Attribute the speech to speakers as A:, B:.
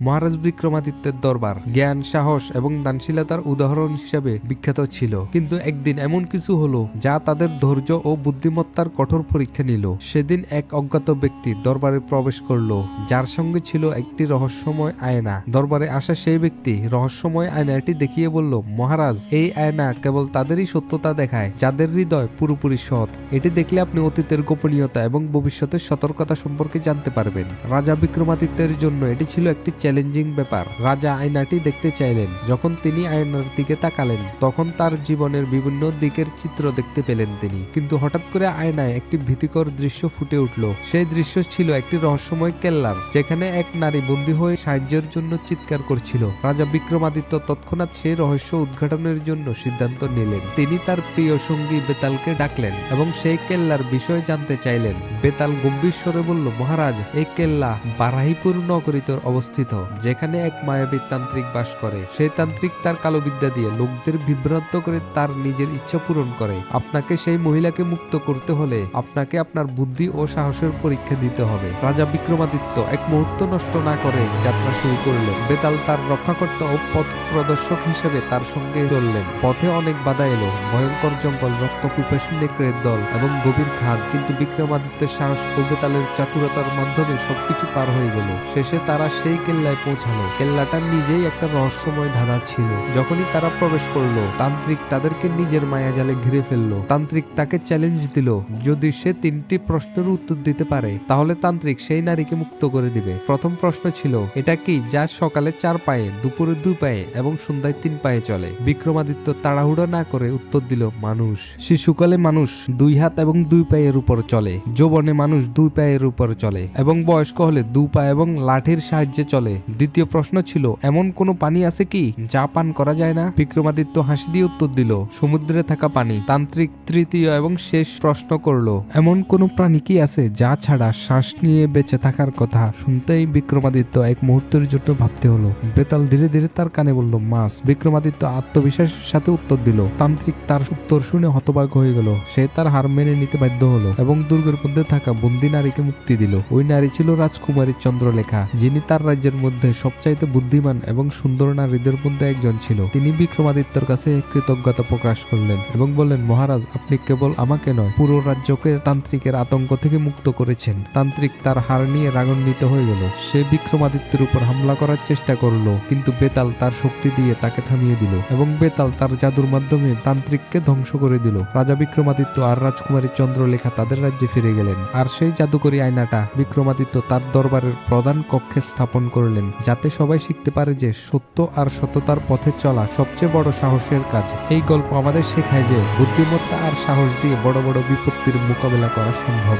A: মহারাজ বিক্রমাদিত্যের দরবার জ্ঞান, সাহস এবং দানশীলতার উদাহরণ হিসেবে বিখ্যাত ছিল। কিন্তু একদিন এমন কিছু হলো যা তাদের ধৈর্য ও বুদ্ধিমত্তার কঠোর পরীক্ষা নিল। সেদিন এক অজ্ঞাত ব্যক্তি দরবারে প্রবেশ করলো, যার সঙ্গে ছিল একটি রহস্যময় আয়না। দরবারে আসা সেই ব্যক্তি রহস্যময় আয়নাটি দেখিয়ে বলল, মহারাজ, এই আয়না কেবল তাদেরই সত্যতা দেখায় যাদের হৃদয় পুরোপুরি সৎ। এটি দেখলে আপনি অতীতের গোপনীয়তা এবং ভবিষ্যতের সতর্কতা সম্পর্কে জানতে পারবেন। রাজা বিক্রমাদিত্যের জন্য এটি ছিল একটি চ্যালেঞ্জিং ব্যাপার। রাজা আয়নাটি দেখতে চাইলেন। যখন তিনি আয়নার দিকে তাকালেন, তখন তার জীবনের বিভিন্ন দিকের চিত্র দেখতে পেলেন তিনি। কিন্তু হঠাৎ করে আয়নায় একটি ভীতিকর দৃশ্য ফুটে উঠল। সেই দৃশ্য ছিল একটি রহস্যময় কেল্লার, যেখানে এক নারী বন্দী হয়ে সাহায্যের জন্য চিৎকার করছিল। রাজা বিক্রমাদিত্য তৎক্ষণাৎ সেই রহস্য উদ্ঘাটনের জন্য সিদ্ধান্ত নিলেন। তিনি তার প্রিয় সঙ্গী বেতালকে ডাকলেন এবং সেই কেল্লার বিষয়ে জানতে চাইলেন। বেতাল গম্ভীর স্বরে বলল, মহারাজ, এই কেল্লা বারাহিপুর নগরীতে অবস্থিত, যেখানে এক মায়াবী তান্ত্রিক বাস করে। সেই তান্ত্রিক তার কালো বিদ্যা দিয়ে লোকদের বিভ্রান্ত করে তার নিজের ইচ্ছা পূরণ করে। আপনাকে সেই মহিলাকে মুক্ত করতে হলে আপনাকে আপনার বুদ্ধি ও সাহসের পরীক্ষা দিতে হবে। রাজা বিক্রমাদিত্য এক মুহূর্ত নষ্ট না করে যাত্রা শুরু করলেন। বেতাল তার রক্ষাকর্তা ও পথ প্রদর্শক হিসেবে তার সঙ্গে চললেন। পথে অনেক বাধা এলো, ভয়ঙ্কর জঙ্গল, রক্তপিপাসী নেকড়ের দল এবং গভীর খাদ। কিন্তু বিক্রমাদিত্যের সাহস ও বেতালের চাতুরতার মাধ্যমে সবকিছু পার হয়ে গেল। শেষে তারা সেই কেল্লায় পৌঁছালো। কেল্লাটা নিজেই একটা রহস্যময় ধাঁধা ছিল। যখনই তারা প্রবেশ করলো, তান্ত্রিক তাদেরকে নিজের মায়াজালে ঘিরে ফেললো। তান্ত্রিক তাকে চ্যালেঞ্জ দিল, যদি সে 3টি প্রশ্নের উত্তর দিতে পারে তাহলে তান্ত্রিক সেই নারীকে মুক্ত করে দিবে। প্রথম প্রশ্ন ছিল, এটা কি যা সকালে 4 পায়ে, দুপুরে 2 পায়ে এবং সন্ধ্যায় 3 পায়ে চলে? বিক্রমাদিত্য তাড়াহুড়ো না করে উত্তর দিল, মানুষ। শিশুকালে মানুষ 2 হাত এবং 2 পায়ের উপর চলে, যৌবনে মানুষ 2 পায়ের উপর চলে এবং বয়স্ক হলে 2 পা এবং লাঠির সাহায্যে চলে। দ্বিতীয় প্রশ্ন ছিল, এমন কোনো পানি আছে কি যা পান করা যায় না? বিক্রমাদিত্য হাসি দিয়ে উত্তর দিল, সমুদ্রে থাকা পানি। তান্ত্রিক তৃতীয় এবং শেষ প্রশ্ন করলো, এমন কোনো প্রাণী কি আছে যা ছাড়া শ্বাস নিয়ে বেঁচে থাকার কথা? শুনতেই বিক্রমাদিত্য এক মুহূর্তের জন্য ভাবতে হলো। বেতাল ধীরে ধীরে তার কানে বলল, মাছ। বিক্রমাদিত্য আত্মবিশ্বাসের সাথে উত্তর দিল। তান্ত্রিক তার উত্তর শুনে হতবাক হয়ে গেল। সে তার হার মেনে নিতে বাধ্য হলো এবং দুর্গের মধ্যে থাকা বন্দী নারীকে মুক্তি দিল। ওই নারী ছিল রাজকুমারী চন্দ্রলেখা, যিনি তার রাজ্যের মধ্যে সবচাইতে বুদ্ধিমান এবং সুন্দর নারীদের মধ্যে একজন ছিল। তিনি বিক্রমাদিত্যর কাছে কৃতজ্ঞতা প্রকাশ করলেন এবং বললেন, মহারাজ, আপনি কেবল আমাকে নয়, পুরো রাজ্যকে তান্ত্রিকের আতঙ্ক থেকে মুক্ত করেছেন। তান্ত্রিক তার হার নিয়ে রাগান্বিত হয়ে গেল। সে বিক্রমাদিত্যের উপর হামলা করার চেষ্টা করলো, কিন্তু বেতাল তার শক্তি দিয়ে তাকে থামিয়ে দিল এবং বেতাল তার জাদুর মাধ্যমে তান্ত্রিককে ধ্বংস করে দিল। রাজা বিক্রমাদিত্য আর রাজকুমারী চন্দ্রলেখা তাদের রাজ্যে ফিরে গেলেন। আর সেই জাদুকরী আয়নাটা বিক্রমাদিত্য তার দরবারের প্রধান কক্ষে স্থাপন করলেন, যাতে সবাই শিখতে পারে যে সত্য আর সততার পথে চলা সবচেয়ে বড় সাহসের কাজ। এই গল্প আমাদের শেখায় যে বুদ্ধিমত্তা আর সাহস দিয়ে বড় বড় বিপত্তির মোকাবেলা করা সম্ভব।